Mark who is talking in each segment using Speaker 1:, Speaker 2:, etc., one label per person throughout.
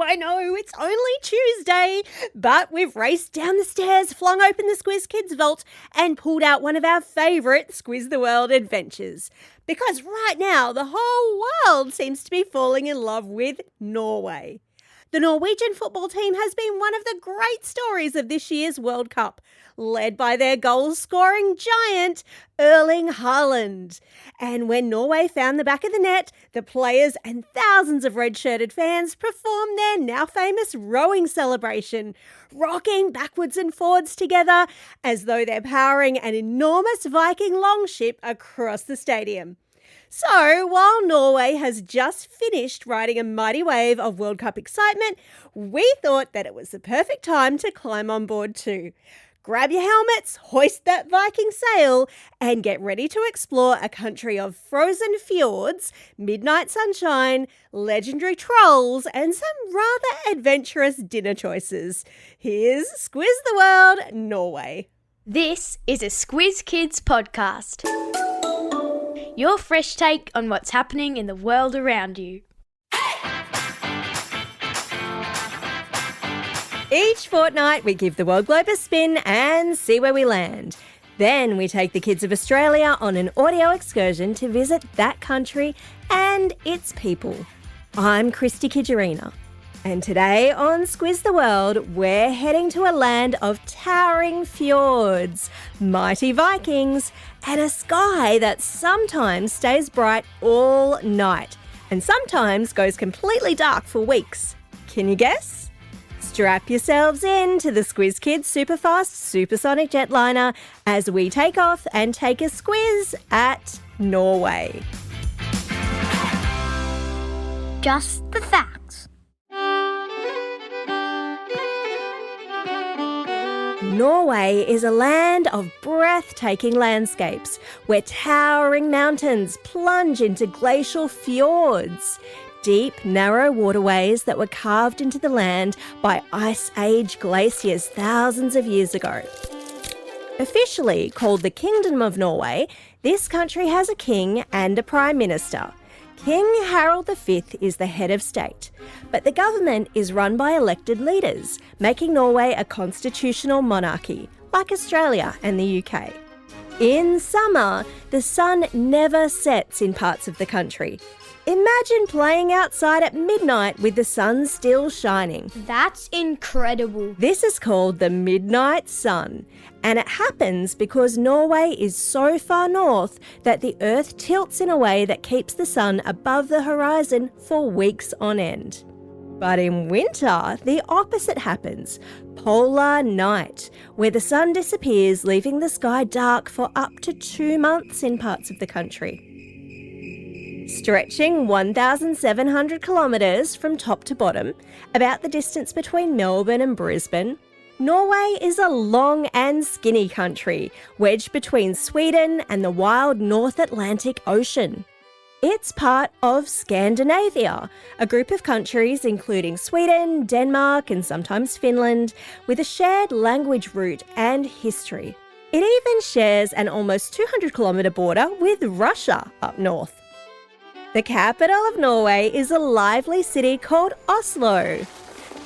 Speaker 1: I know, it's only Tuesday, but we've raced down the stairs, flung open the Squiz Kids vault and pulled out one of our favourite Squiz the World adventures. Because right now, the whole world seems to be falling in love with Norway. The Norwegian football team has been one of the great stories of this year's World Cup, led by their goal-scoring giant, Erling Haaland. And when Norway found the back of the net, the players and thousands of red-shirted fans performed their now-famous rowing celebration, rocking backwards and forwards together as though they're powering an enormous Viking longship across the stadium. So, while Norway has just finished riding a mighty wave of World Cup excitement, we thought that it was the perfect time to climb on board too. Grab your helmets, hoist that Viking sail, and get ready to explore a country of frozen fjords, midnight sunshine, legendary trolls, and some rather adventurous dinner choices. Here's Squiz the World, Norway.
Speaker 2: This is a Squiz Kids podcast. Your fresh take on what's happening in the world around you.
Speaker 1: Each fortnight, we give the world globe a spin and see where we land. Then we take the kids of Australia on an audio excursion to visit that country and its people. I'm Christie Kijurina. And today on Squiz the World, we're heading to a land of towering fjords, mighty Vikings, and a sky that sometimes stays bright all night and sometimes goes completely dark for weeks. Can you guess? Strap yourselves in to the Squiz Kids Superfast Supersonic Jetliner as we take off and take a squiz at Norway.
Speaker 2: Just the facts.
Speaker 1: Norway is a land of breathtaking landscapes where towering mountains plunge into glacial fjords, deep, narrow waterways that were carved into the land by Ice Age glaciers thousands of years ago. Officially called the Kingdom of Norway, this country has a king and a prime minister. King Harald V is the head of state, but the government is run by elected leaders, making Norway a constitutional monarchy, like Australia and the UK. In summer, the sun never sets in parts of the country. Imagine playing outside at midnight with the sun still shining.
Speaker 2: That's incredible.
Speaker 1: This is called the midnight sun, and it happens because Norway is so far north that the Earth tilts in a way that keeps the sun above the horizon for weeks on end. But in winter, the opposite happens, polar night, where the sun disappears, leaving the sky dark for up to 2 months in parts of the country. Stretching 1,700 kilometres from top to bottom, about the distance between Melbourne and Brisbane, Norway is a long and skinny country, wedged between Sweden and the wild North Atlantic Ocean. It's part of Scandinavia, a group of countries including Sweden, Denmark and sometimes Finland, with a shared language root and history. It even shares an almost 200-kilometre border with Russia up north. The capital of Norway is a lively city called Oslo.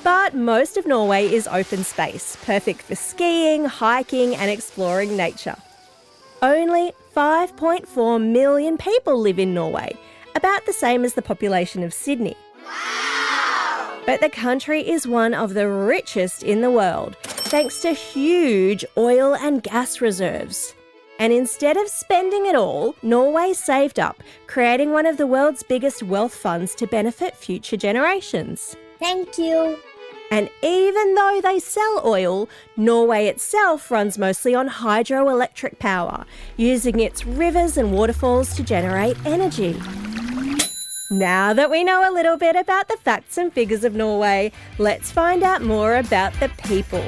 Speaker 1: But most of Norway is open space, perfect for skiing, hiking and exploring nature. Only 5.4 million people live in Norway, about the same as the population of Sydney.
Speaker 2: Wow!
Speaker 1: But the country is one of the richest in the world, thanks to huge oil and gas reserves. And instead of spending it all, Norway saved up, creating one of the world's biggest wealth funds to benefit future generations.
Speaker 2: Thank you.
Speaker 1: And even though they sell oil, Norway itself runs mostly on hydroelectric power, using its rivers and waterfalls to generate energy. Now that we know a little bit about the facts and figures of Norway, let's find out more about the people.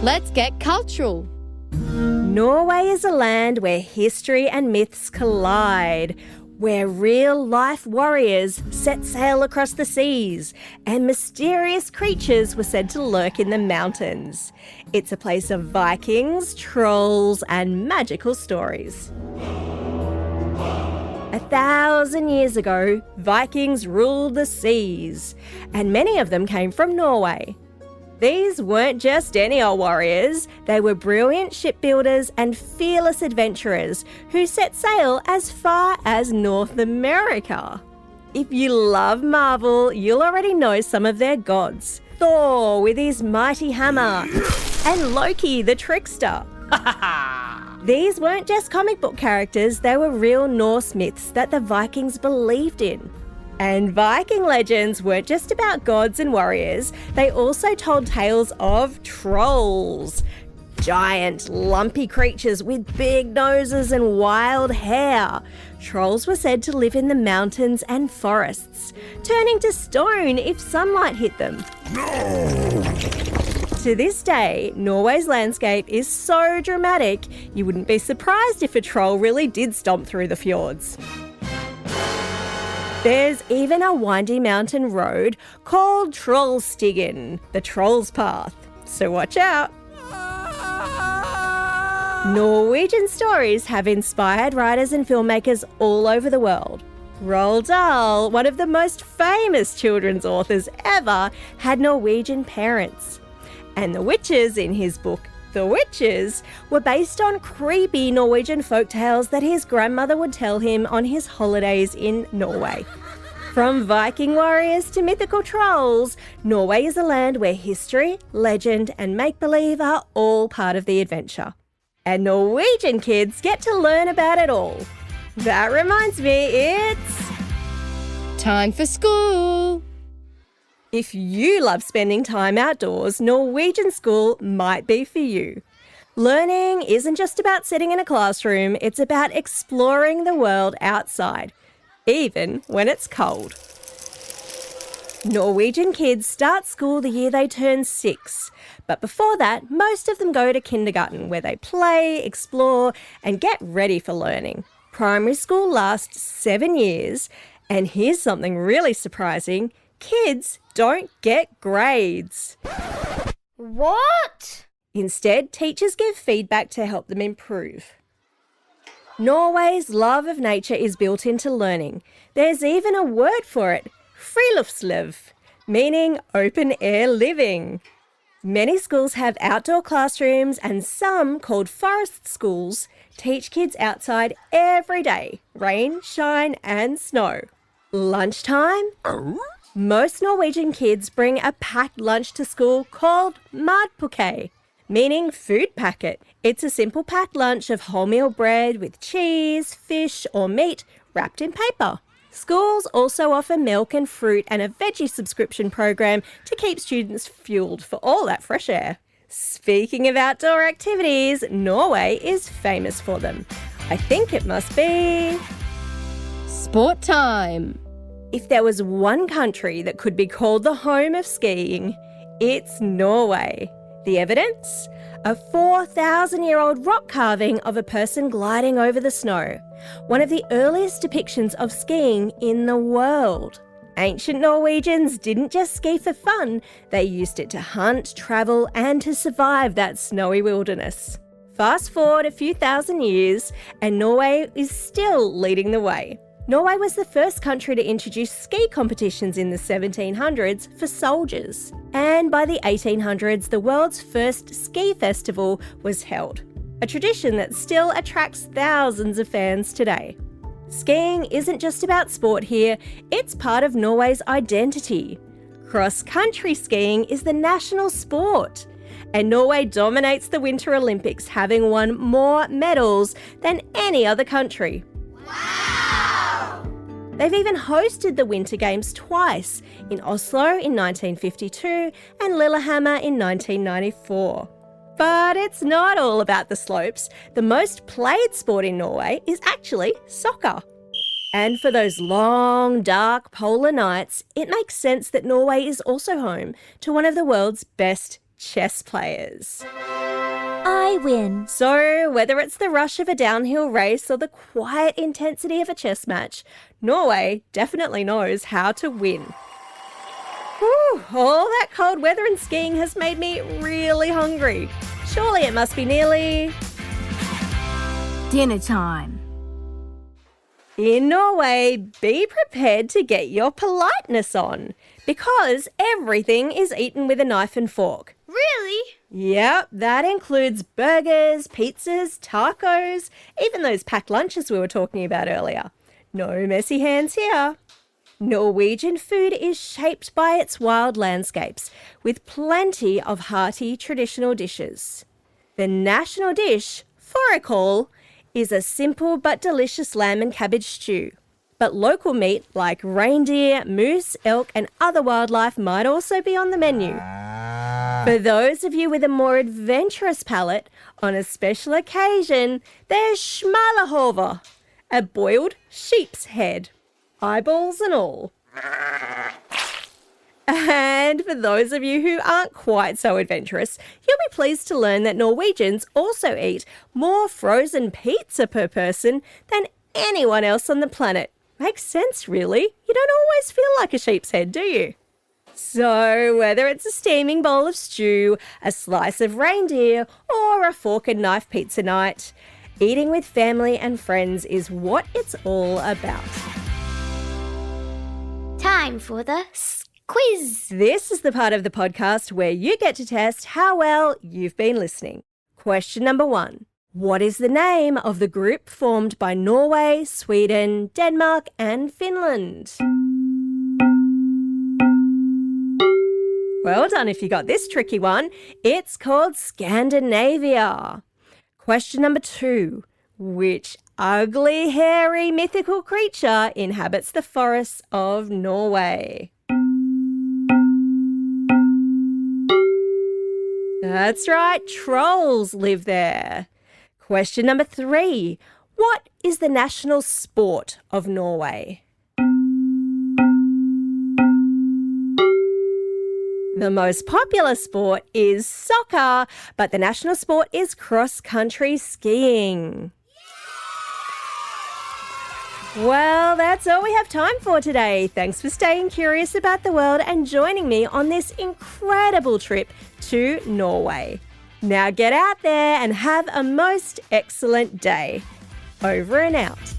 Speaker 3: Let's get cultural.
Speaker 1: Norway is a land where history and myths collide, where real-life warriors set sail across the seas and mysterious creatures were said to lurk in the mountains. It's a place of Vikings, trolls and magical stories. 1,000 years ago, Vikings ruled the seas, and many of them came from Norway. These weren't just any old warriors, they were brilliant shipbuilders and fearless adventurers who set sail as far as North America. If you love Marvel, you'll already know some of their gods. Thor with his mighty hammer, and Loki the trickster. These weren't just comic book characters, they were real Norse myths that the Vikings believed in. And Viking legends weren't just about gods and warriors, they also told tales of trolls. Giant, lumpy creatures with big noses and wild hair. Trolls were said to live in the mountains and forests, turning to stone if sunlight hit them. To this day, Norway's landscape is so dramatic, you wouldn't be surprised if a troll really did stomp through the fjords. There's even a windy mountain road called Trollstigen, the Troll's Path, so watch out. Norwegian stories have inspired writers and filmmakers all over the world. Roald Dahl, one of the most famous children's authors ever, had Norwegian parents. And the witches in his book, The Witches, were based on creepy Norwegian folktales that his grandmother would tell him on his holidays in Norway. From Viking warriors to mythical trolls, Norway is a land where history, legend, and make-believe are all part of the adventure. And Norwegian kids get to learn about it all. That reminds me, it's
Speaker 3: Time for school.
Speaker 1: If you love spending time outdoors, Norwegian school might be for you. Learning isn't just about sitting in a classroom, it's about exploring the world outside, even when it's cold. Norwegian kids start school the year they turn 6, but before that, most of them go to kindergarten where they play, explore, and get ready for learning. Primary school lasts 7 years, and here's something really surprising. Kids don't get grades.
Speaker 2: What?
Speaker 1: Instead, teachers give feedback to help them improve. Norway's love of nature is built into learning. There's even a word for it, friluftsliv, meaning open-air living. Many schools have outdoor classrooms and some, called forest schools, teach kids outside every day, rain, shine and snow. Lunchtime? Most Norwegian kids bring a packed lunch to school called madpakke, meaning food packet. It's a simple packed lunch of wholemeal bread with cheese, fish or meat wrapped in paper. Schools also offer milk and fruit and a veggie subscription program to keep students fueled for all that fresh air. Speaking of outdoor activities, Norway is famous for them. I think it must be
Speaker 3: Sport time.
Speaker 1: If there was one country that could be called the home of skiing, it's Norway. The evidence? A 4,000-year-old rock carving of a person gliding over the snow, one of the earliest depictions of skiing in the world. Ancient Norwegians didn't just ski for fun, they used it to hunt, travel, and to survive that snowy wilderness. Fast forward a few thousand years, and Norway is still leading the way. Norway was the first country to introduce ski competitions in the 1700s for soldiers. And by the 1800s, the world's first ski festival was held, a tradition that still attracts thousands of fans today. Skiing isn't just about sport here, it's part of Norway's identity. Cross-country skiing is the national sport, and Norway dominates the Winter Olympics, having won more medals than any other country. They've even hosted the Winter Games twice, in Oslo in 1952 and Lillehammer in 1994. But it's not all about the slopes. The most played sport in Norway is actually soccer. And for those long, dark polar nights, it makes sense that Norway is also home to one of the world's best chess players.
Speaker 2: I win.
Speaker 1: So, whether it's the rush of a downhill race or the quiet intensity of a chess match, Norway definitely knows how to win. Whew, all that cold weather and skiing has made me really hungry. Surely it must be nearly
Speaker 4: dinner time.
Speaker 1: In Norway, be prepared to get your politeness on because everything is eaten with a knife and fork.
Speaker 2: Really?
Speaker 1: Yep, that includes burgers, pizzas, tacos, even those packed lunches we were talking about earlier. No messy hands here. Norwegian food is shaped by its wild landscapes, with plenty of hearty traditional dishes. The national dish, fårikål, is a simple but delicious lamb and cabbage stew. But local meat like reindeer, moose, elk and other wildlife might also be on the menu. For those of you with a more adventurous palate, on a special occasion, there's smalahove, a boiled sheep's head, eyeballs and all. And for those of you who aren't quite so adventurous, you'll be pleased to learn that Norwegians also eat more frozen pizza per person than anyone else on the planet. Makes sense, really. You don't always feel like a sheep's head, do you? So whether it's a steaming bowl of stew, a slice of reindeer, or a fork and knife pizza night, eating with family and friends is what it's all about.
Speaker 2: Time for the quiz.
Speaker 1: This is the part of the podcast where you get to test how well you've been listening. Question number 1. What is the name of the group formed by Norway, Sweden, Denmark and Finland? Well done if you got this tricky one. It's called Scandinavia. Question number 2. Which ugly, hairy, mythical creature inhabits the forests of Norway? That's right, trolls live there. Question number 3. What is the national sport of Norway? The most popular sport is soccer, but the national sport is cross-country skiing. Well, that's all we have time for today. Thanks for staying curious about the world and joining me on this incredible trip to Norway. Now get out there and have a most excellent day. Over and out.